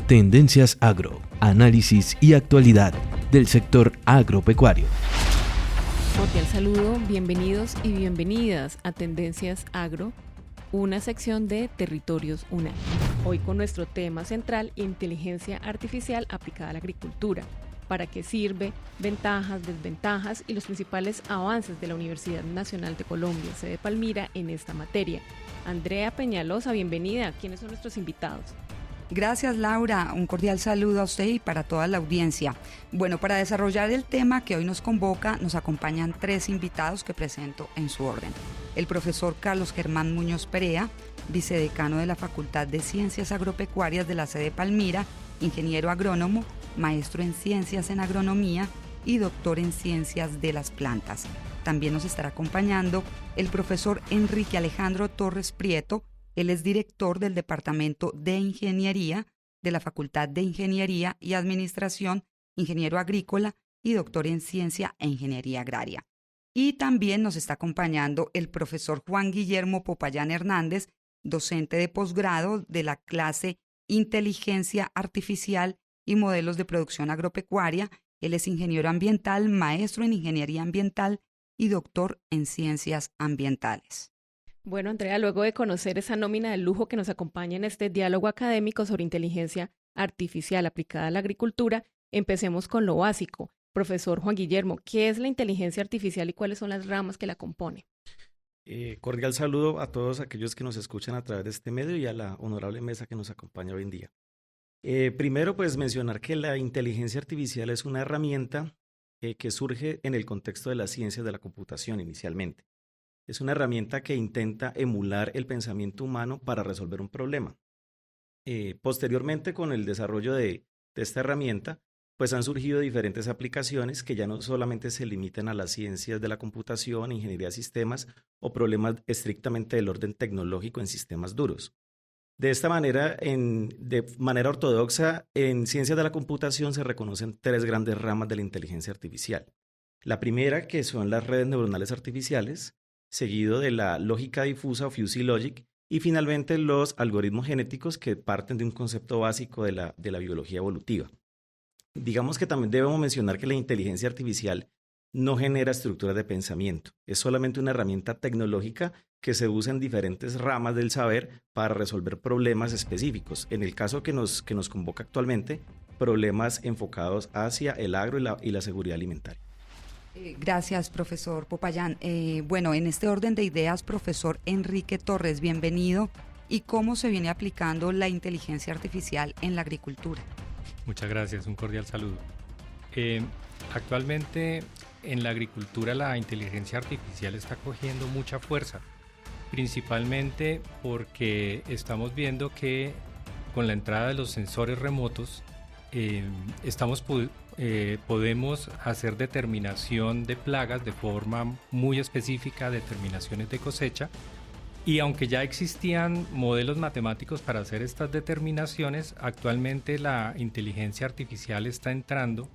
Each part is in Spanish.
Tendencias Agro, análisis y actualidad del sector agropecuario. Cordial saludo, bienvenidos y bienvenidas a Tendencias Agro, una sección de Territorios UNAM. Hoy con nuestro tema central, inteligencia artificial aplicada a la agricultura. ¿Para qué sirve? Ventajas, desventajas y los principales avances de la Universidad Nacional de Colombia, sede Palmira, en esta materia. Andrea Peñalosa, bienvenida. ¿Quiénes son nuestros invitados? Gracias, Laura. Un cordial saludo a usted y para toda la audiencia. Bueno, para desarrollar el tema que hoy nos convoca, nos acompañan tres invitados que presento en su orden. El profesor Carlos Germán Muñoz Perea, vicedecano de la Facultad de Ciencias Agropecuarias de la sede Palmira, ingeniero agrónomo, maestro en Ciencias en Agronomía y doctor en Ciencias de las Plantas. También nos estará acompañando el profesor Enrique Alejandro Torres Prieto. Él es director del Departamento de Ingeniería de la Facultad de Ingeniería y Administración, ingeniero agrícola y doctor en Ciencia e Ingeniería Agraria. Y también nos está acompañando el profesor Juan Guillermo Popayán Hernández, docente de posgrado de la clase Inteligencia Artificial y Modelos de Producción Agropecuaria. Él es ingeniero ambiental, maestro en Ingeniería Ambiental y doctor en Ciencias Ambientales. Bueno, Andrea, luego de conocer esa nómina de lujo que nos acompaña en este diálogo académico sobre inteligencia artificial aplicada a la agricultura, empecemos con lo básico. Profesor Juan Guillermo, ¿qué es la inteligencia artificial y cuáles son las ramas que la componen? Cordial saludo a todos aquellos que nos escuchan a través de este medio y a la honorable mesa que nos acompaña hoy en día. Primero, pues mencionar que la inteligencia artificial es una herramienta que surge en el contexto de las ciencias de la computación inicialmente. Es una herramienta que intenta emular el pensamiento humano para resolver un problema. Posteriormente, con el desarrollo de esta herramienta, pues han surgido diferentes aplicaciones que ya no solamente se limitan a las ciencias de la computación, ingeniería de sistemas o problemas estrictamente del orden tecnológico en sistemas duros. De esta manera, de manera ortodoxa, en ciencias de la computación se reconocen tres grandes ramas de la inteligencia artificial. La primera, que son las redes neuronales artificiales, seguido de la lógica difusa o fuzzy logic, y finalmente los algoritmos genéticos que parten de un concepto básico de la biología evolutiva. Digamos que también debemos mencionar que la inteligencia artificial no genera estructuras de pensamiento, es solamente una herramienta tecnológica que se usa en diferentes ramas del saber para resolver problemas específicos. En el caso que nos convoca actualmente, problemas enfocados hacia el agro y la seguridad alimentaria. Gracias, profesor Popayán. Bueno, en este orden de ideas, profesor Enrique Torres, bienvenido. ¿Y cómo se viene aplicando la inteligencia artificial en la agricultura? Muchas gracias, un cordial saludo. Actualmente en la agricultura la inteligencia artificial está cogiendo mucha fuerza, principalmente porque estamos viendo que con la entrada de los sensores remotos podemos hacer determinación de plagas de forma muy específica, determinaciones de cosecha, y aunque ya existían modelos matemáticos para hacer estas determinaciones, actualmente la inteligencia artificial está entrando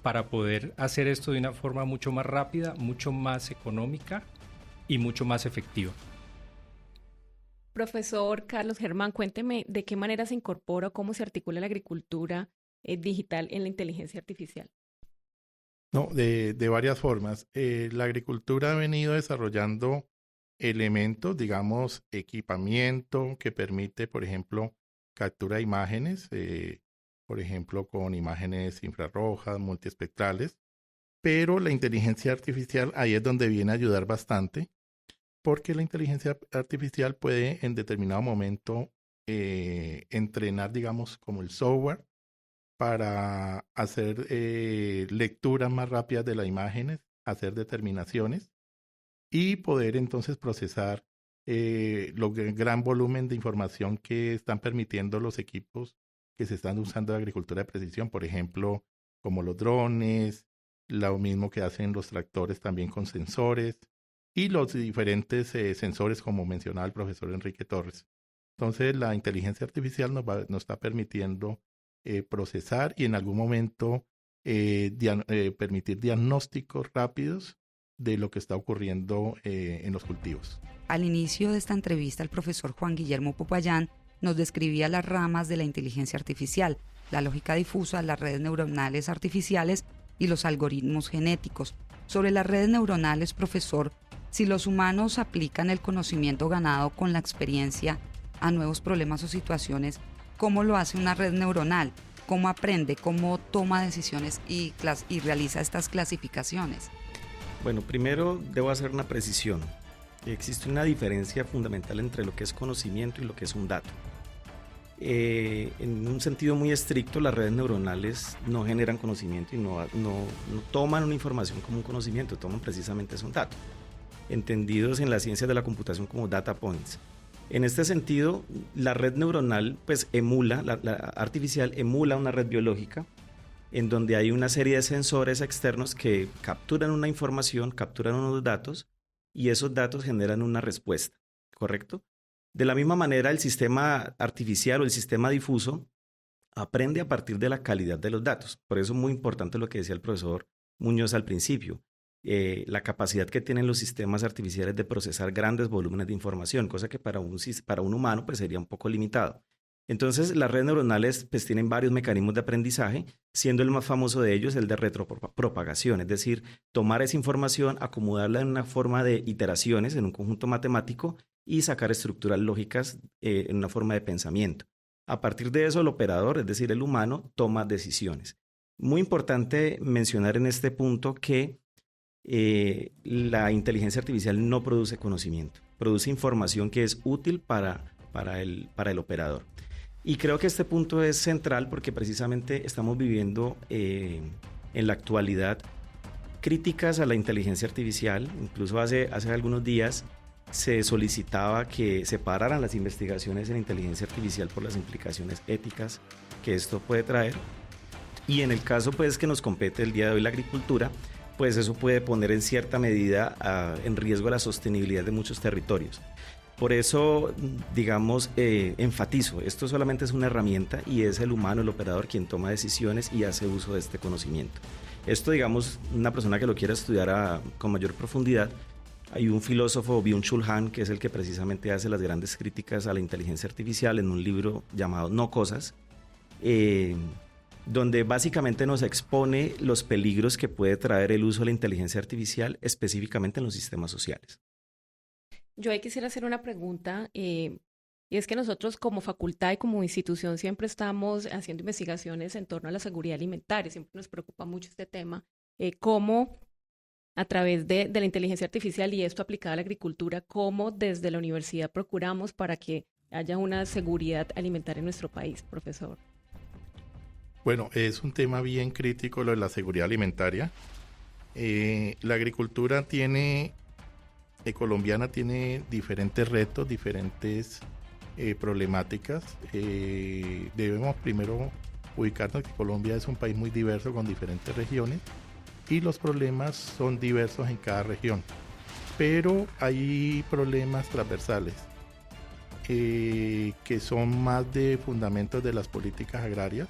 para poder hacer esto de una forma mucho más rápida, mucho más económica y mucho más efectiva. Profesor Carlos Germán, cuénteme de qué manera se incorpora o cómo se articula la agricultura digital en la inteligencia artificial. No, de varias formas. La agricultura ha venido desarrollando elementos, digamos, equipamiento que permite, por ejemplo, captura de imágenes, por ejemplo, con imágenes infrarrojas, multiespectrales, pero la inteligencia artificial ahí es donde viene a ayudar bastante, porque la inteligencia artificial puede en determinado momento entrenar, digamos, como el software para hacer lecturas más rápidas de las imágenes, hacer determinaciones y poder entonces procesar gran volumen de información que están permitiendo los equipos que se están usando en agricultura de precisión, por ejemplo, como los drones, lo mismo que hacen los tractores también con sensores y los diferentes sensores como mencionaba el profesor Enrique Torres. Entonces la inteligencia artificial nos está permitiendo procesar y en algún momento permitir diagnósticos rápidos de lo que está ocurriendo en los cultivos. Al inicio de esta entrevista, el profesor Juan Guillermo Popayán nos describía las ramas de la inteligencia artificial. la lógica difusa, las redes neuronales artificiales y los algoritmos genéticos. Sobre las redes neuronales, profesor, si los humanos aplican el conocimiento ganado con la experiencia a nuevos problemas o situaciones, ¿cómo lo hace una red neuronal? ¿Cómo aprende? ¿Cómo toma decisiones y realiza estas clasificaciones? Bueno, primero debo hacer una precisión. Existe una diferencia fundamental entre lo que es conocimiento y lo que es un dato. En un sentido muy estricto, las redes neuronales no generan conocimiento y no toman una información como un conocimiento, toman precisamente un dato, entendidos en las ciencias de la computación como data points. En este sentido, la red neuronal pues la artificial emula una red biológica en donde hay una serie de sensores externos que capturan una información, capturan unos datos y esos datos generan una respuesta, ¿correcto? De la misma manera, el sistema artificial o el sistema difuso aprende a partir de la calidad de los datos. Por eso es muy importante lo que decía el profesor Muñoz al principio, la capacidad que tienen los sistemas artificiales de procesar grandes volúmenes de información, cosa que para un humano pues sería un poco limitado. Entonces, las redes neuronales pues tienen varios mecanismos de aprendizaje, siendo el más famoso de ellos el de retropropagación, es decir, tomar esa información, acomodarla en una forma de iteraciones, en un conjunto matemático y sacar estructuras lógicas en una forma de pensamiento. A partir de eso, el operador, es decir, el humano, toma decisiones. Muy importante mencionar en este punto que la inteligencia artificial no produce conocimiento, produce información que es útil para el operador. Y creo que este punto es central porque precisamente estamos viviendo en la actualidad críticas a la inteligencia artificial. Incluso hace algunos días se solicitaba que se pararan las investigaciones en inteligencia artificial por las implicaciones éticas que esto puede traer. Y en el caso pues que nos compete el día de hoy la agricultura, pues eso puede poner en cierta medida en riesgo la sostenibilidad de muchos territorios. Por eso, digamos, enfatizo, esto solamente es una herramienta y es el humano, el operador, quien toma decisiones y hace uso de este conocimiento. Esto, digamos, una persona que lo quiera estudiar con mayor profundidad, hay un filósofo, Byung-Chul Han, que es el que precisamente hace las grandes críticas a la inteligencia artificial en un libro llamado No Cosas, donde básicamente nos expone los peligros que puede traer el uso de la inteligencia artificial, específicamente en los sistemas sociales. Yo ahí quisiera hacer una pregunta, y es que nosotros como facultad y como institución siempre estamos haciendo investigaciones en torno a la seguridad alimentaria, siempre nos preocupa mucho este tema, cómo a través de la inteligencia artificial y esto aplicado a la agricultura, cómo desde la universidad procuramos para que haya una seguridad alimentaria en nuestro país, profesor. Bueno, es un tema bien crítico lo de la seguridad alimentaria. La agricultura colombiana tiene diferentes retos, diferentes problemáticas. Debemos primero ubicarnos que Colombia es un país muy diverso con diferentes regiones y los problemas son diversos en cada región. Pero hay problemas transversales que son más de fundamentos de las políticas agrarias.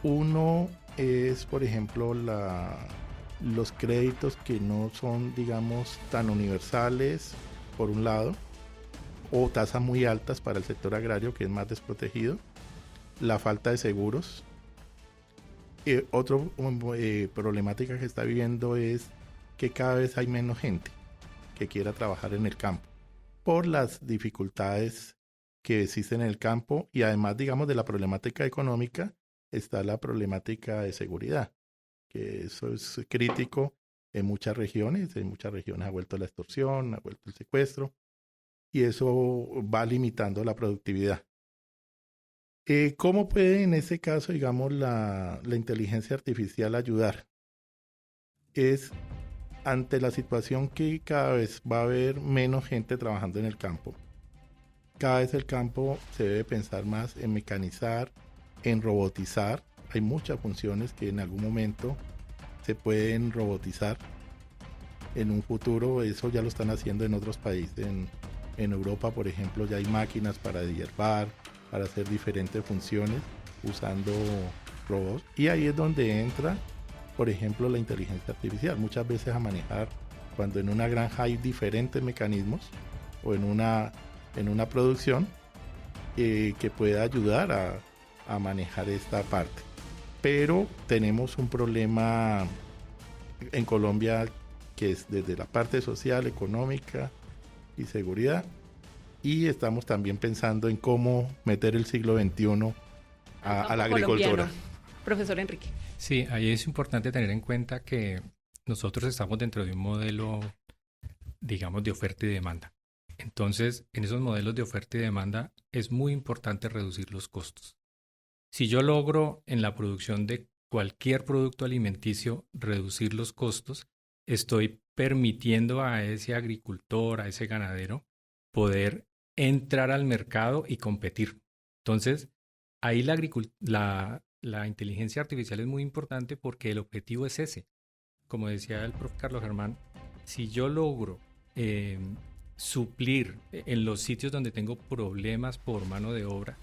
Uno es, por ejemplo, los créditos que no son, digamos, tan universales, por un lado, o tasas muy altas para el sector agrario, que es más desprotegido, la falta de seguros. Otra problemática que está viviendo es que cada vez hay menos gente que quiera trabajar en el campo, por las dificultades que existen en el campo y además, digamos, de la problemática económica, está la problemática de seguridad, que eso es crítico en muchas regiones ha vuelto la extorsión, ha vuelto el secuestro, y eso va limitando la productividad. ¿Cómo puede en ese caso, digamos, la inteligencia artificial ayudar? Es ante la situación que cada vez va a haber menos gente trabajando en el campo. Cada vez el campo se debe pensar más en mecanizar, en robotizar. Hay muchas funciones que en algún momento se pueden robotizar. En un futuro eso ya lo están haciendo en otros países. En Europa, por ejemplo, ya hay máquinas para deshiervar, para hacer diferentes funciones usando robots. Y ahí es donde entra, por ejemplo, la inteligencia artificial. Muchas veces a manejar, cuando en una granja hay diferentes mecanismos o en una producción que pueda ayudar a a manejar esta parte. Pero tenemos un problema en Colombia que es desde la parte social, económica y seguridad, y estamos también pensando en cómo meter el siglo XXI a la agricultura. Profesor Enrique. Sí, ahí es importante tener en cuenta que nosotros estamos dentro de un modelo, digamos, de oferta y demanda. Entonces, en esos modelos de oferta y demanda es muy importante reducir los costos. Si yo logro en la producción de cualquier producto alimenticio reducir los costos, estoy permitiendo a ese agricultor, a ese ganadero, poder entrar al mercado y competir. Entonces, ahí la inteligencia artificial es muy importante porque el objetivo es ese. Como decía el profe Carlos Germán, si yo logro suplir en los sitios donde tengo problemas por mano de obra,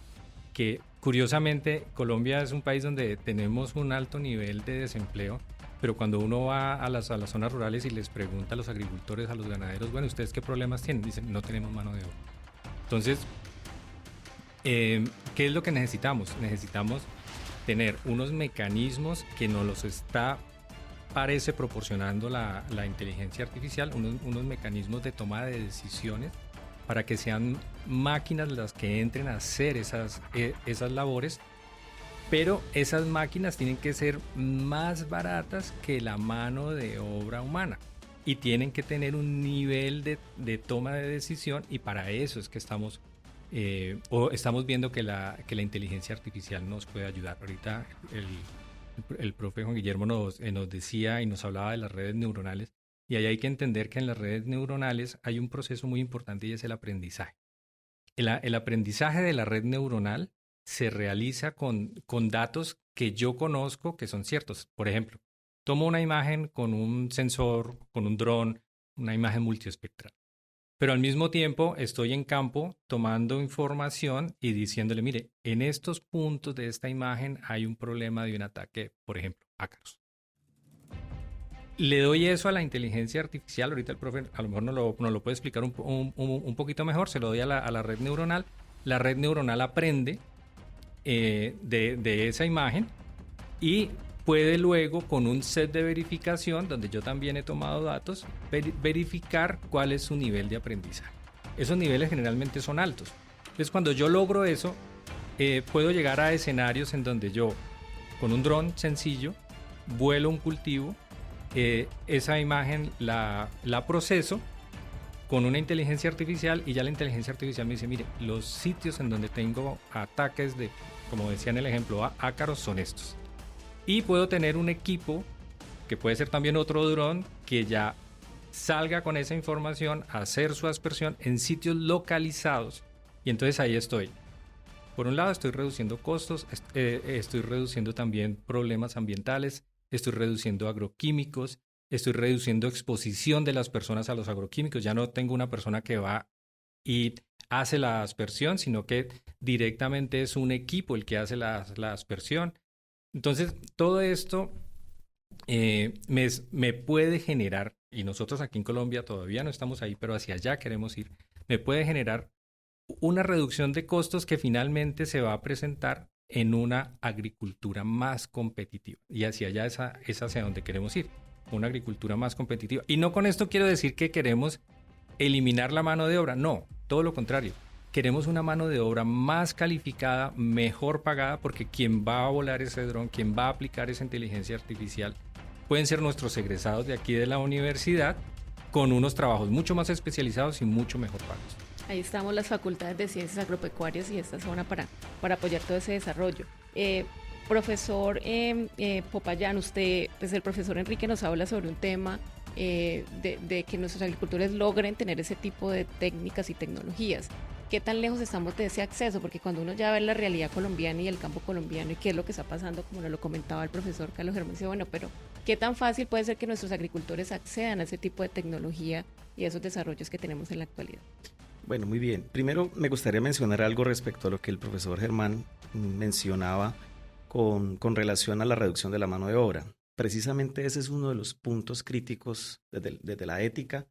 que curiosamente Colombia es un país donde tenemos un alto nivel de desempleo, pero cuando uno va a las zonas rurales y les pregunta a los agricultores, a los ganaderos, bueno, ¿ustedes qué problemas tienen? Dicen, no tenemos mano de obra. Entonces, ¿qué es lo que necesitamos? Necesitamos tener unos mecanismos que nos los parece proporcionando la inteligencia artificial, unos mecanismos de toma de decisiones para que sean máquinas las que entren a hacer esas labores, pero esas máquinas tienen que ser más baratas que la mano de obra humana y tienen que tener un nivel de toma de decisión, y para eso es que estamos viendo que la inteligencia artificial nos puede ayudar. Ahorita el profe Juan Guillermo nos decía y nos hablaba de las redes neuronales, y ahí hay que entender que en las redes neuronales hay un proceso muy importante y es el aprendizaje. El aprendizaje de la red neuronal se realiza con datos que yo conozco que son ciertos. Por ejemplo, tomo una imagen con un sensor, con un dron, una imagen multiespectral. Pero al mismo tiempo estoy en campo tomando información y diciéndole, mire, en estos puntos de esta imagen hay un problema de un ataque, por ejemplo, ácaros. Le doy eso a la inteligencia artificial, ahorita el profe a lo mejor nos lo puede explicar un poquito mejor, se lo doy a la red neuronal. La red neuronal aprende de esa imagen y puede luego, con un set de verificación, donde yo también he tomado datos, verificar cuál es su nivel de aprendizaje. Esos niveles generalmente son altos. Entonces, cuando yo logro eso, puedo llegar a escenarios en donde yo, con un dron sencillo, vuelo un cultivo, esa imagen la proceso con una inteligencia artificial, y ya la inteligencia artificial me dice, mire, los sitios en donde tengo ataques de, como decía en el ejemplo, ácaros son estos. Y puedo tener un equipo, que puede ser también otro dron, que ya salga con esa información a hacer su aspersión en sitios localizados. Y entonces ahí estoy. Por un lado estoy reduciendo costos, estoy reduciendo también problemas ambientales, estoy reduciendo agroquímicos, estoy reduciendo exposición de las personas a los agroquímicos. Ya no tengo una persona que va y hace la aspersión, sino que directamente es un equipo el que hace la aspersión. Entonces, todo esto me puede generar, y nosotros aquí en Colombia todavía no estamos ahí, pero hacia allá queremos ir, me puede generar una reducción de costos que finalmente se va a presentar en una agricultura más competitiva. Y hacia allá es hacia donde queremos ir, una agricultura más competitiva. Y no con esto quiero decir que queremos eliminar la mano de obra, no, todo lo contrario. Queremos una mano de obra más calificada, mejor pagada, porque quien va a volar ese dron, quien va a aplicar esa inteligencia artificial, pueden ser nuestros egresados de aquí de la universidad, con unos trabajos mucho más especializados y mucho mejor pagos. Ahí estamos las facultades de ciencias agropecuarias y esta zona para apoyar todo ese desarrollo. Profesor Popayán, usted, pues el profesor Enrique nos habla sobre un tema de que nuestros agricultores logren tener ese tipo de técnicas y tecnologías. ¿Qué tan lejos estamos de ese acceso? Porque cuando uno ya ve la realidad colombiana y el campo colombiano y qué es lo que está pasando, como nos lo comentaba el profesor Carlos Germán, dice, bueno, pero ¿qué tan fácil puede ser que nuestros agricultores accedan a ese tipo de tecnología y a esos desarrollos que tenemos en la actualidad? Bueno, muy bien. Primero me gustaría mencionar algo respecto a lo que el profesor Germán mencionaba con relación a la reducción de la mano de obra. Precisamente ese es uno de los puntos críticos desde la ética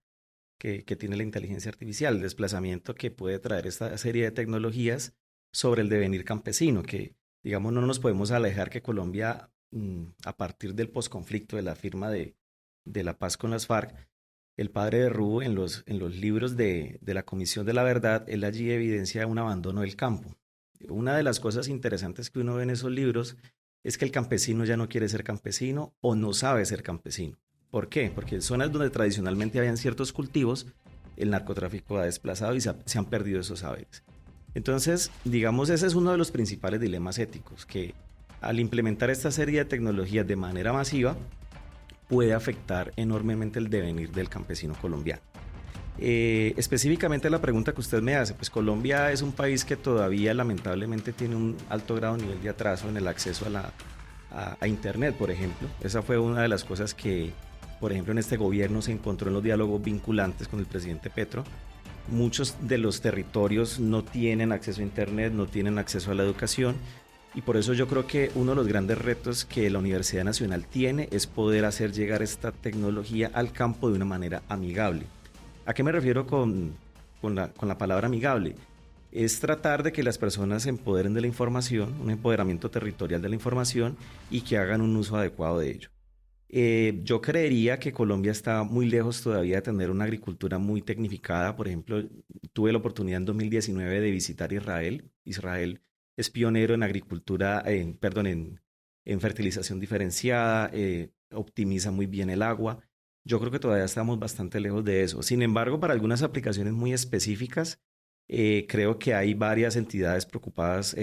que tiene la inteligencia artificial, el desplazamiento que puede traer esta serie de tecnologías sobre el devenir campesino, que Digamos, no nos podemos alejar que Colombia, a partir del posconflicto, de la firma de la paz con las FARC, el padre de Rubio en los libros de la Comisión de la Verdad, él allí evidencia un abandono del campo. Una de las cosas interesantes que uno ve en esos libros es que el campesino ya no quiere ser campesino o no sabe ser campesino. ¿Por qué? Porque en zonas donde tradicionalmente habían ciertos cultivos, el narcotráfico ha desplazado y se han perdido esos saberes. Entonces, digamos, ese es uno de los principales dilemas éticos, que al implementar esta serie de tecnologías de manera masiva, puede afectar enormemente el devenir del campesino colombiano. Específicamente la pregunta que usted me hace, pues Colombia es un país que todavía lamentablemente tiene un alto grado nivel de atraso en el acceso a Internet, por ejemplo. Esa fue una de las cosas que, por ejemplo, en este gobierno se encontró en los diálogos vinculantes con el presidente Petro. Muchos de los territorios no tienen acceso a Internet, no tienen acceso a la educación, y por eso yo creo que uno de los grandes retos que la Universidad Nacional tiene es poder hacer llegar esta tecnología al campo de una manera amigable. ¿A qué me refiero con la palabra amigable? Es tratar de que las personas se empoderen de la información, un empoderamiento territorial de la información y que hagan un uso adecuado de ello. Yo creería que Colombia está muy lejos todavía de tener una agricultura muy tecnificada. Por ejemplo, tuve la oportunidad en 2019 de visitar Israel. Israel es pionero en agricultura, en fertilización diferenciada, optimiza muy bien el agua. Yo creo que todavía estamos bastante lejos de eso. Sin embargo, para algunas aplicaciones muy específicas, creo que hay varias entidades preocupadas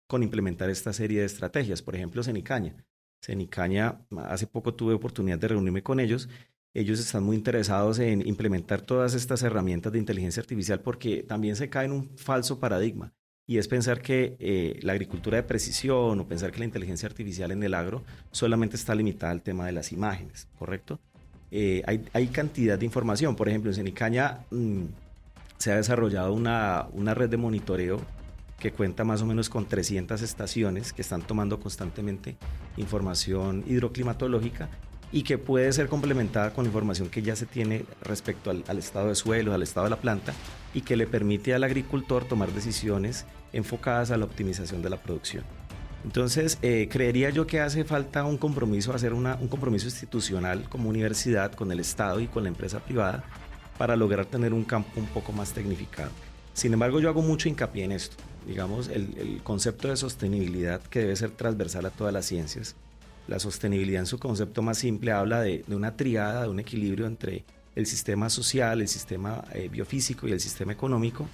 con implementar esta serie de estrategias. Por ejemplo, Cenicaña. Cenicaña, hace poco tuve oportunidad de reunirme con ellos. Ellos están muy interesados en implementar todas estas herramientas de inteligencia artificial porque también se cae en un falso paradigma. Y es pensar que la agricultura de precisión o pensar que la inteligencia artificial en el agro solamente está limitada al tema de las imágenes, ¿correcto? Hay cantidad de información. Por ejemplo, en Cenicaña se ha desarrollado una red de monitoreo que cuenta más o menos con 300 estaciones que están tomando constantemente información hidroclimatológica y que puede ser complementada con información que ya se tiene respecto al estado de suelo, al estado de la planta, y que le permite al agricultor tomar decisiones enfocadas a la optimización de la producción. Entonces, creería yo que hace falta un compromiso, hacer un compromiso institucional como universidad con el Estado y con la empresa privada para lograr tener un campo un poco más tecnificado. Sin embargo, yo hago mucho hincapié en esto. Digamos, el concepto de sostenibilidad que debe ser transversal a todas las ciencias. La sostenibilidad en su concepto más simple habla de una triada, de un equilibrio entre el sistema social, el sistema biofísico y el sistema económico.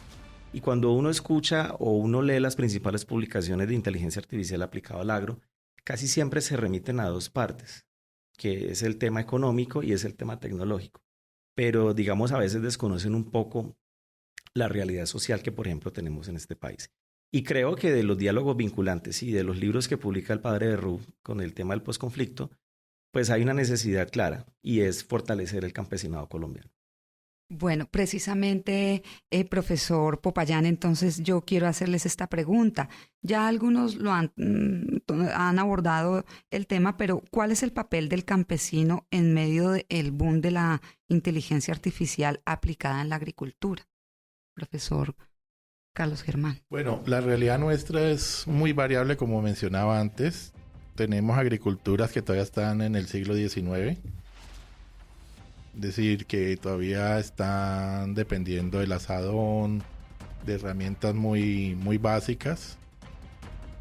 Y cuando uno escucha o uno lee las principales publicaciones de inteligencia artificial aplicada al agro, casi siempre se remiten a dos partes, que es el tema económico y es el tema tecnológico. Pero, digamos, a veces desconocen un poco la realidad social que, por ejemplo, tenemos en este país. Y creo que de los diálogos vinculantes y de los libros que publica el padre de Rubio con el tema del posconflicto, pues hay una necesidad clara y es fortalecer el campesinado colombiano. Bueno, precisamente, profesor Popayán, entonces yo quiero hacerles esta pregunta. Ya algunos lo han abordado el tema, pero ¿cuál es el papel del campesino en medio del boom de la inteligencia artificial aplicada en la agricultura? Profesor Carlos Germán. Bueno, la realidad nuestra es muy variable, como mencionaba antes. Tenemos agriculturas que todavía están en el siglo XIX. Es decir, que todavía están dependiendo del azadón, de herramientas muy, muy básicas,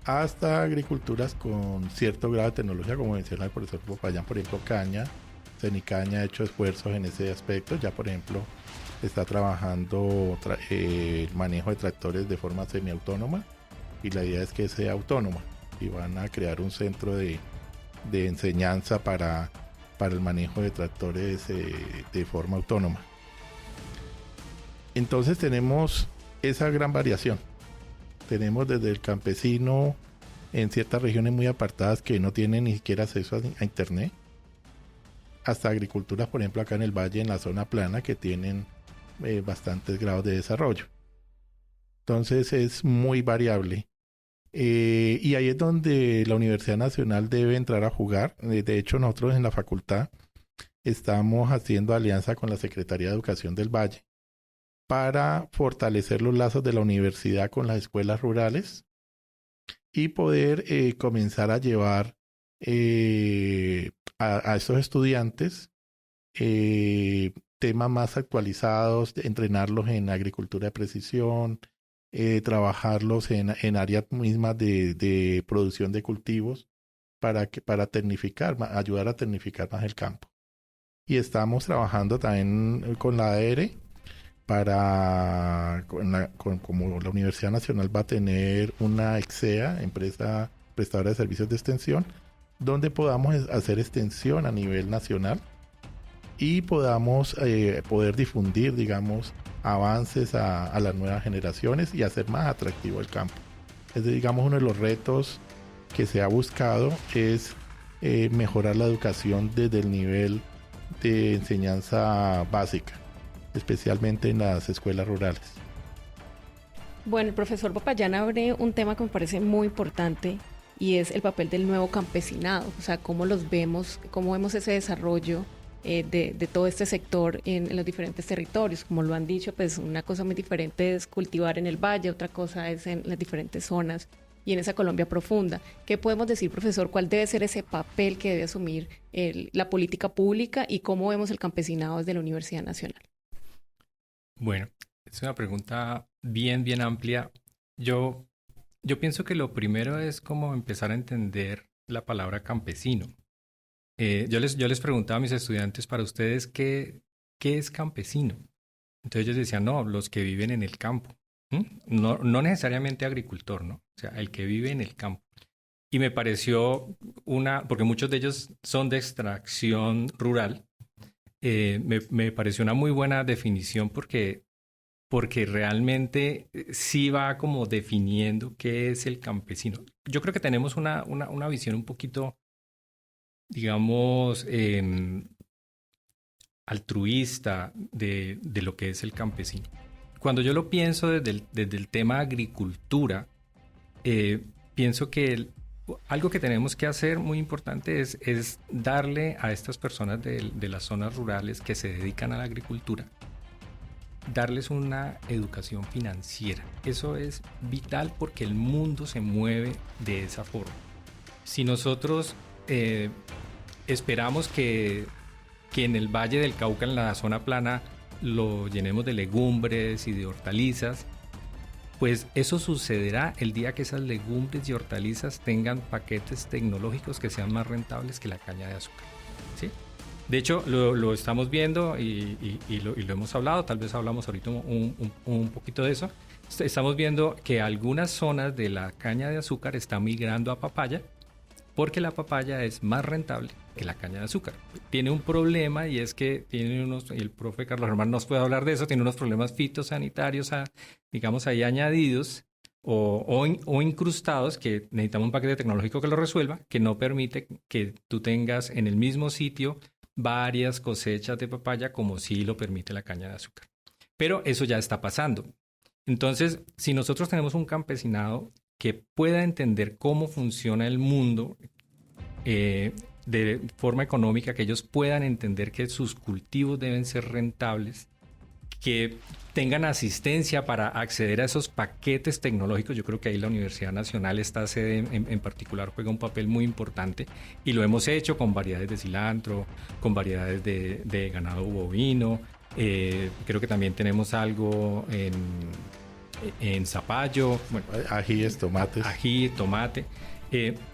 hasta agriculturas con cierto grado de tecnología, como menciona el profesor Popayán, por ejemplo, caña. Cenicaña ha hecho esfuerzos en ese aspecto. Ya, por ejemplo, está trabajando el manejo de tractores de forma semiautónoma y la idea es que sea autónoma y van a crear un centro de enseñanza para el manejo de tractores de forma autónoma. Entonces tenemos esa gran variación. Tenemos desde el campesino en ciertas regiones muy apartadas que no tienen ni siquiera acceso a internet, hasta agriculturas, por ejemplo, acá en el valle, en la zona plana, que tienen bastantes grados de desarrollo. Entonces es muy variable. Y ahí es donde la Universidad Nacional debe entrar a jugar. De hecho, nosotros en la facultad estamos haciendo alianza con la Secretaría de Educación del Valle para fortalecer los lazos de la universidad con las escuelas rurales y poder comenzar a llevar a estos estudiantes temas más actualizados, entrenarlos en agricultura de precisión, trabajarlos en áreas mismas de producción de cultivos para tecnificar, ayudar a tecnificar más el campo. Y estamos trabajando también con la ADR como la Universidad Nacional va a tener una EXEA, empresa prestadora de servicios de extensión, donde podamos hacer extensión a nivel nacional y podamos poder difundir, digamos, avances a las nuevas generaciones y hacer más atractivo el campo. Es digamos, uno de los retos que se ha buscado es mejorar la educación desde el nivel de enseñanza básica, especialmente en las escuelas rurales. Bueno, el profesor Popayán abre un tema que me parece muy importante y es el papel del nuevo campesinado, o sea, cómo los vemos, cómo vemos ese desarrollo de todo este sector en los diferentes territorios. Como lo han dicho, pues una cosa muy diferente es cultivar en el valle, otra cosa es en las diferentes zonas y en esa Colombia profunda. ¿Qué podemos decir, profesor? ¿Cuál debe ser ese papel que debe asumir la política pública y cómo vemos el campesinado desde la Universidad Nacional? Bueno, es una pregunta bien amplia. Yo pienso que lo primero es como empezar a entender la palabra campesino. Yo les preguntaba a mis estudiantes, para ustedes, ¿qué es campesino? Entonces ellos decían, no, los que viven en el campo. No necesariamente agricultor, ¿no? O sea, el que vive en el campo. Y me pareció porque muchos de ellos son de extracción rural, me pareció una muy buena definición porque realmente sí va como definiendo qué es el campesino. Yo creo que tenemos una visión un poquito, digamos, altruista de lo que es el campesino. Cuando yo lo pienso desde el tema agricultura, pienso que algo que tenemos que hacer muy importante es darle a estas personas de las zonas rurales que se dedican a la agricultura, darles una educación financiera. Eso es vital porque el mundo se mueve de esa forma. Si nosotros esperamos que en el Valle del Cauca, en la zona plana, lo llenemos de legumbres y de hortalizas, pues eso sucederá el día que esas legumbres y hortalizas tengan paquetes tecnológicos que sean más rentables que la caña de azúcar, ¿sí? De hecho, lo estamos viendo y lo hemos hablado, tal vez hablamos ahorita un poquito de eso. Estamos viendo que algunas zonas de la caña de azúcar están migrando a papaya, porque la papaya es más rentable que la caña de azúcar. Tiene un problema y es que tiene y el profe Carlos Germán nos puede hablar de eso, tiene unos problemas fitosanitarios, digamos, ahí añadidos o incrustados, que necesitamos un paquete tecnológico que lo resuelva, que no permite que tú tengas en el mismo sitio varias cosechas de papaya como sí lo permite la caña de azúcar. Pero eso ya está pasando. Entonces, si nosotros tenemos un campesinado que pueda entender cómo funciona el mundo de forma económica, que ellos puedan entender que sus cultivos deben ser rentables, que tengan asistencia para acceder a esos paquetes tecnológicos. Yo creo que ahí la Universidad Nacional, esta sede en particular, juega un papel muy importante y lo hemos hecho con variedades de cilantro, con variedades de ganado bovino. Creo que también tenemos algo en zapallo, bueno, ajíes, tomates. Ají, tomate.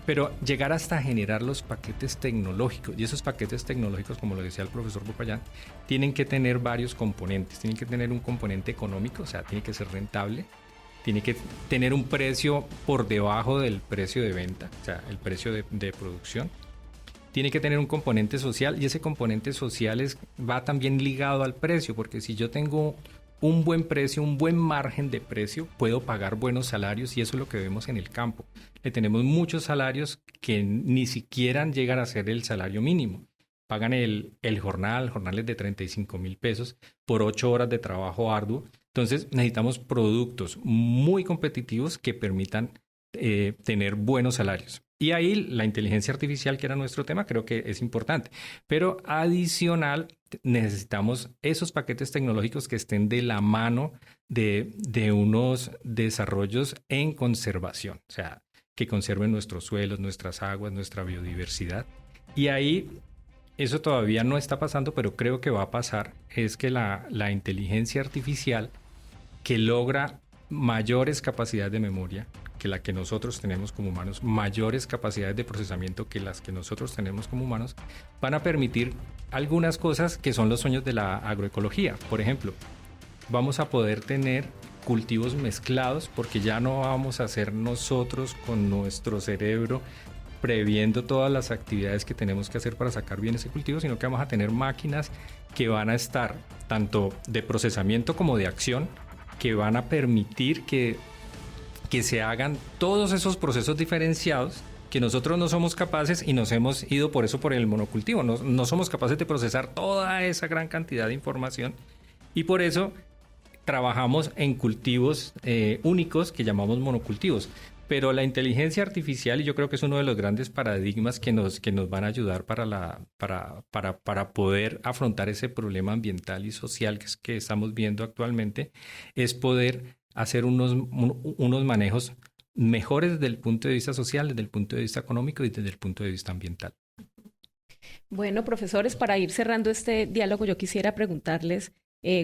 Pero llegar hasta generar los paquetes tecnológicos, y esos paquetes tecnológicos, como lo decía el profesor Popayán, tienen que tener varios componentes. Tienen que tener un componente económico, o sea, tiene que ser rentable, tiene que tener un precio por debajo del precio de venta, o sea, el precio de producción. Tiene que tener un componente social, y ese componente social va también ligado al precio, porque si yo tengo un buen precio, un buen margen de precio, puedo pagar buenos salarios, y eso es lo que vemos en el campo. Tenemos muchos salarios que ni siquiera llegan a ser el salario mínimo. Pagan el jornales de 35,000 pesos por 8 horas de trabajo arduo. Entonces necesitamos productos muy competitivos que permitan tener buenos salarios. Y ahí la inteligencia artificial, que era nuestro tema, creo que es importante. Pero adicional, necesitamos esos paquetes tecnológicos que estén de la mano de unos desarrollos en conservación. O sea, que conserven nuestros suelos, nuestras aguas, nuestra biodiversidad. Y ahí, eso todavía no está pasando, pero creo que va a pasar, es que la inteligencia artificial que logra mayores capacidades de memoria que la que nosotros tenemos como humanos, mayores capacidades de procesamiento que las que nosotros tenemos como humanos, van a permitir algunas cosas que son los sueños de la agroecología. Por ejemplo, vamos a poder tener cultivos mezclados porque ya no vamos a hacer nosotros con nuestro cerebro previendo todas las actividades que tenemos que hacer para sacar bien ese cultivo, sino que vamos a tener máquinas que van a estar tanto de procesamiento como de acción, que van a permitir que se hagan todos esos procesos diferenciados que nosotros no somos capaces y nos hemos ido por eso por el monocultivo. No somos capaces de procesar toda esa gran cantidad de información y por eso trabajamos en cultivos únicos que llamamos monocultivos. Pero la inteligencia artificial, y yo creo que es uno de los grandes paradigmas que nos van a ayudar para poder afrontar ese problema ambiental y social que estamos viendo actualmente, es poder hacer unos manejos mejores desde el punto de vista social, desde el punto de vista económico y desde el punto de vista ambiental. Bueno, profesores, para ir cerrando este diálogo, yo quisiera preguntarles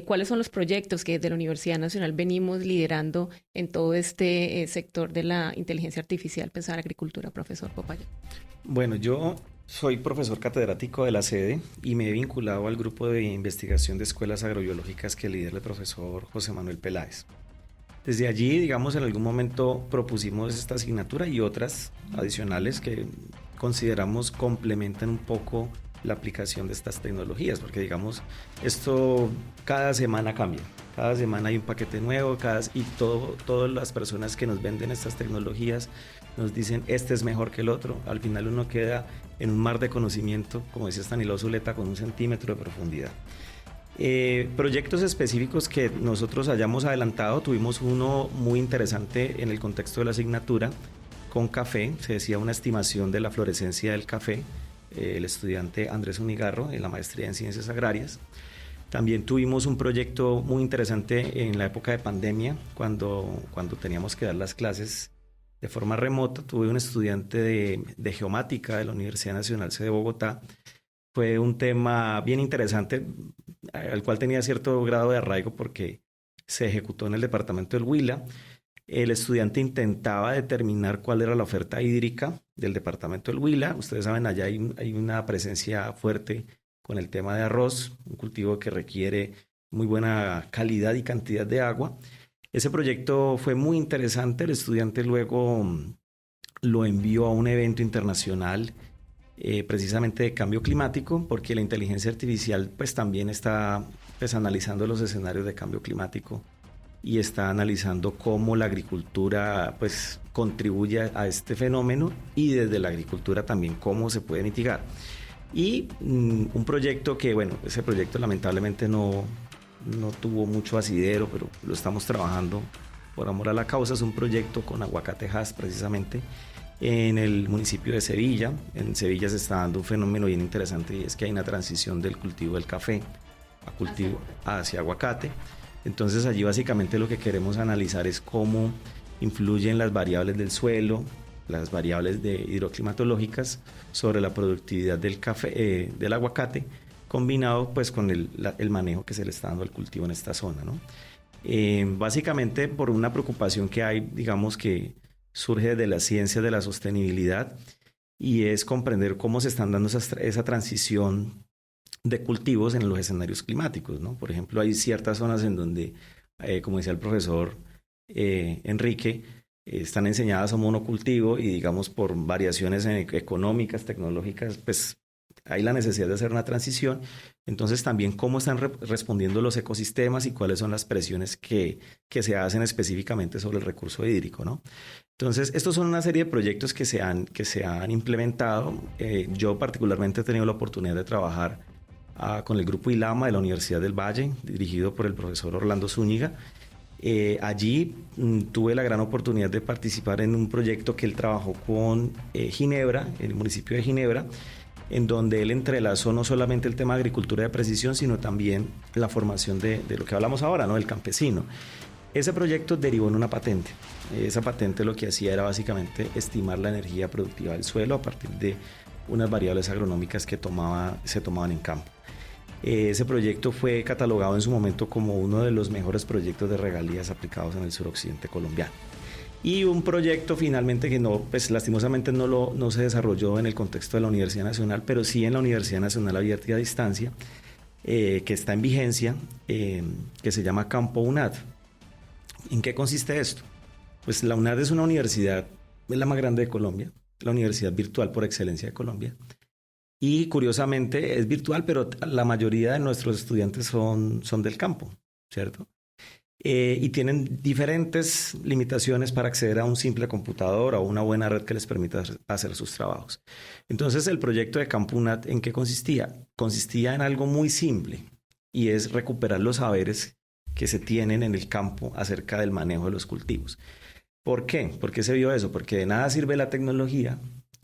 cuáles son los proyectos que desde la Universidad Nacional venimos liderando en todo este sector de la inteligencia artificial pensada en agricultura, profesor Popayán. Bueno, yo soy profesor catedrático de la sede y me he vinculado al grupo de investigación de escuelas agrobiológicas que lidera el profesor José Manuel Peláez. Desde allí, digamos, en algún momento propusimos esta asignatura y otras adicionales que consideramos complementan un poco la aplicación de estas tecnologías, porque digamos, esto cada semana cambia, cada semana hay un paquete nuevo, y todas las personas que nos venden estas tecnologías nos dicen este es mejor que el otro. Al final uno queda en un mar de conocimiento, como decía Stanislao Zuleta, con 1 centímetro de profundidad. Proyectos específicos que nosotros hayamos adelantado, tuvimos uno muy interesante en el contexto de la asignatura con café. Se decía una estimación de la fluorescencia del café, el estudiante Andrés Unigarro en la maestría en Ciencias Agrarias. También tuvimos un proyecto muy interesante en la época de pandemia, cuando teníamos que dar las clases de forma remota. Tuve un estudiante de geomática de la Universidad Nacional C de Bogotá. Fue un tema bien interesante, al cual tenía cierto grado de arraigo porque se ejecutó en el departamento del Huila. El estudiante intentaba determinar cuál era la oferta hídrica del departamento del Huila. Ustedes saben, allá hay una presencia fuerte con el tema de arroz, un cultivo que requiere muy buena calidad y cantidad de agua. Ese proyecto fue muy interesante. El estudiante luego lo envió a un evento internacional precisamente de cambio climático, porque la inteligencia artificial pues también está analizando los escenarios de cambio climático y está analizando cómo la agricultura pues contribuye a este fenómeno y desde la agricultura también cómo se puede mitigar. Y un proyecto que, bueno, ese proyecto lamentablemente no tuvo mucho asidero, pero lo estamos trabajando por amor a la causa. Es un proyecto con Aguacatejas precisamente en el municipio de Sevilla. En Sevilla se está dando un fenómeno bien interesante y es que hay una transición del cultivo del café a cultivo hacia aguacate. Entonces allí básicamente lo que queremos analizar es cómo influyen las variables del suelo, las variables hidroclimatológicas sobre la productividad del café, del aguacate, combinado pues con el manejo que se le está dando al cultivo en esta zona, ¿no? Básicamente por una preocupación que hay, digamos que surge de la ciencia de la sostenibilidad, y es comprender cómo se están dando esa transición de cultivos en los escenarios climáticos, ¿no? Por ejemplo, hay ciertas zonas en donde, como decía el profesor Enrique, están enseñadas a monocultivo y digamos por variaciones económicas, tecnológicas, pues hay la necesidad de hacer una transición. Entonces también cómo están respondiendo los ecosistemas y cuáles son las presiones que se hacen específicamente sobre el recurso hídrico, ¿no? Entonces estos son una serie de proyectos que se han implementado. Yo particularmente he tenido la oportunidad de trabajar con el grupo ILAMA de la Universidad del Valle, dirigido por el profesor Orlando Zúñiga. Allí tuve la gran oportunidad de participar en un proyecto que él trabajó con Ginebra, el municipio de Ginebra, en donde él entrelazó no solamente el tema de agricultura de precisión, sino también la formación de lo que hablamos ahora, ¿no? Del campesino. Ese proyecto derivó en una patente. Esa patente lo que hacía era básicamente estimar la energía productiva del suelo a partir de unas variables agronómicas que se tomaban en campo. Ese proyecto fue catalogado en su momento como uno de los mejores proyectos de regalías aplicados en el suroccidente colombiano. Y un proyecto finalmente que no, pues lastimosamente no se desarrolló en el contexto de la Universidad Nacional, pero sí en la Universidad Nacional Abierta y a Distancia, que está en vigencia, que se llama Campo UNAD. ¿En qué consiste esto? Pues la UNAD es una universidad, es la más grande de Colombia, la universidad virtual por excelencia de Colombia. Y curiosamente es virtual, pero la mayoría de nuestros estudiantes son del campo, ¿cierto? Y tienen diferentes limitaciones para acceder a un simple computador o a una buena red que les permita hacer sus trabajos. Entonces, el proyecto de Campo UNAD, ¿en qué consistía? Consistía en algo muy simple, y es recuperar los saberes que se tienen en el campo acerca del manejo de los cultivos. ¿Por qué? ¿Por qué se vio eso? Porque de nada sirve la tecnología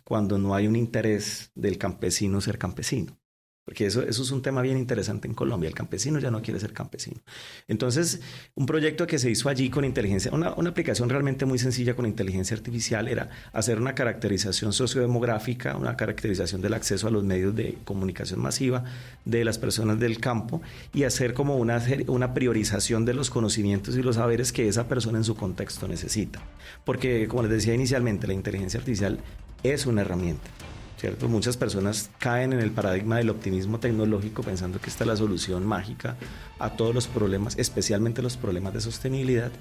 cuando no hay un interés del campesino ser campesino. Porque eso es un tema bien interesante en Colombia. El campesino ya no quiere ser campesino. Entonces, un proyecto que se hizo allí con inteligencia, una aplicación realmente muy sencilla con inteligencia artificial, era hacer una caracterización sociodemográfica, una caracterización del acceso a los medios de comunicación masiva de las personas del campo, y hacer como una priorización de los conocimientos y los saberes que esa persona en su contexto necesita. Porque, como les decía inicialmente, la inteligencia artificial es una herramienta, ¿cierto? Muchas personas caen en el paradigma del optimismo tecnológico pensando que esta es la solución mágica a todos los problemas, especialmente los problemas de sostenibilidad,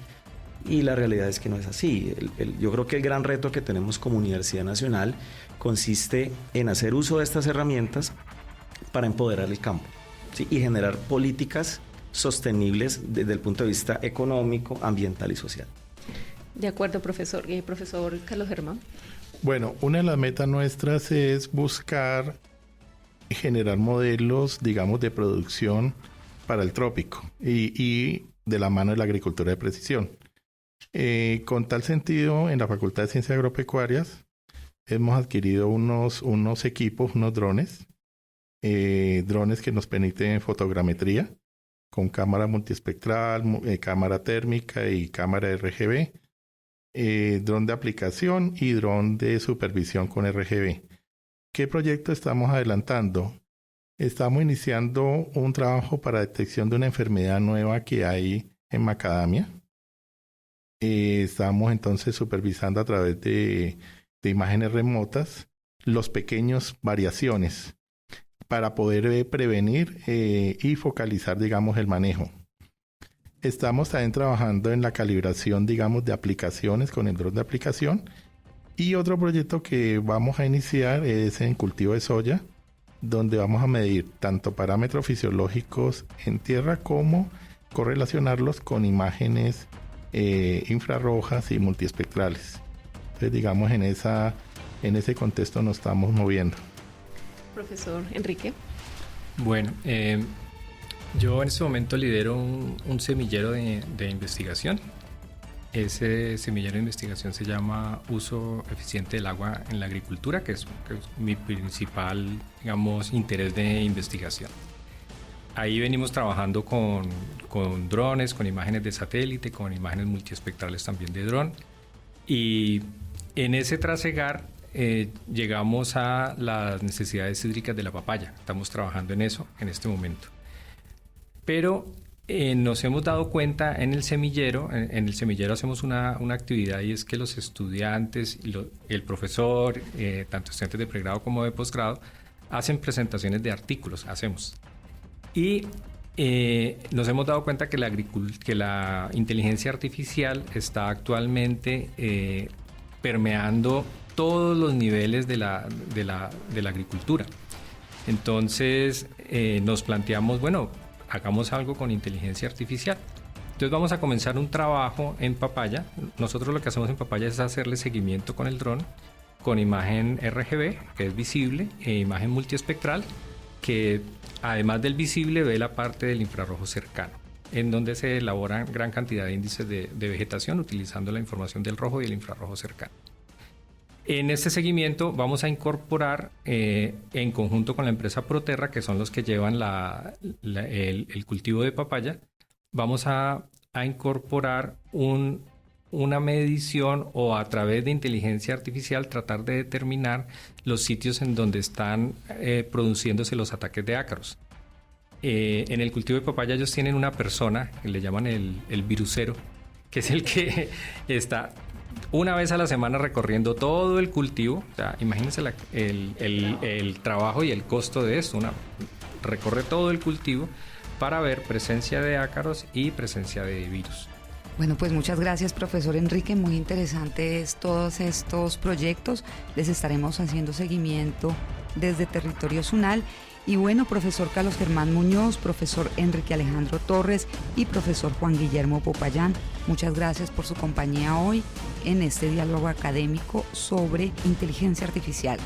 y la realidad es que no es así. Yo creo que el gran reto que tenemos como Universidad Nacional consiste en hacer uso de estas herramientas para empoderar el campo, ¿sí? Y generar políticas sostenibles desde el punto de vista económico, ambiental y social. De acuerdo, profesor. Profesor Carlos Germán. Bueno, una de las metas nuestras es buscar generar modelos, digamos, de producción para el trópico y de la mano de la agricultura de precisión. Con tal sentido, en la Facultad de Ciencias Agropecuarias hemos adquirido unos equipos, unos drones que nos permiten fotogrametría con cámara multiespectral, cámara térmica y cámara RGB. Dron de aplicación y dron de supervisión con RGB. ¿Qué proyecto estamos adelantando? Estamos iniciando un trabajo para detección de una enfermedad nueva que hay en macadamia. Estamos entonces supervisando a través de imágenes remotas los pequeños variaciones para poder prevenir y focalizar, digamos, el manejo. Estamos también trabajando en la calibración, digamos, de aplicaciones con el dron de aplicación. Y otro proyecto que vamos a iniciar es en cultivo de soya, donde vamos a medir tanto parámetros fisiológicos en tierra como correlacionarlos con imágenes infrarrojas y multiespectrales. Entonces, digamos, en ese contexto nos estamos moviendo. Profesor Enrique. Bueno, yo en este momento lidero un semillero de investigación. Ese semillero de investigación se llama Uso Eficiente del Agua en la Agricultura, que es mi principal, digamos, interés de investigación. Ahí venimos trabajando con drones, con imágenes de satélite, con imágenes multiespectrales también de dron. Y en ese trasegar llegamos a las necesidades hídricas de la papaya. Estamos trabajando en eso en este momento. Pero nos hemos dado cuenta en el semillero hacemos una actividad, y es que los estudiantes, el profesor, tanto estudiantes de pregrado como de posgrado, hacen presentaciones de artículos, Y nos hemos dado cuenta que la inteligencia artificial está actualmente permeando todos los niveles de la agricultura. Entonces nos planteamos, bueno, hagamos algo con inteligencia artificial. Entonces vamos a comenzar un trabajo en papaya. Nosotros lo que hacemos en papaya es hacerle seguimiento con el dron, con imagen RGB, que es visible, e imagen multiespectral, que además del visible ve la parte del infrarrojo cercano, en donde se elaboran gran cantidad de índices de vegetación utilizando la información del rojo y el infrarrojo cercano. En este seguimiento vamos a incorporar en conjunto con la empresa Proterra, que son los que llevan el cultivo de papaya, vamos a a incorporar una medición o a través de inteligencia artificial tratar de determinar los sitios en donde están produciéndose los ataques de ácaros. En el cultivo de papaya ellos tienen una persona que le llaman el virusero, que es el que está una vez a la semana recorriendo todo el cultivo. O sea, imagínense el trabajo y el costo de esto. Recorre todo el cultivo para ver presencia de ácaros y presencia de virus. Bueno, pues muchas gracias, profesor Enrique. Muy interesantes todos estos proyectos. Les estaremos haciendo seguimiento desde Territorio Unal. Y bueno, profesor Carlos Germán Muñoz, profesor Enrique Alejandro Torres y profesor Juan Guillermo Popayán, muchas gracias por su compañía hoy en este diálogo académico sobre inteligencia artificial.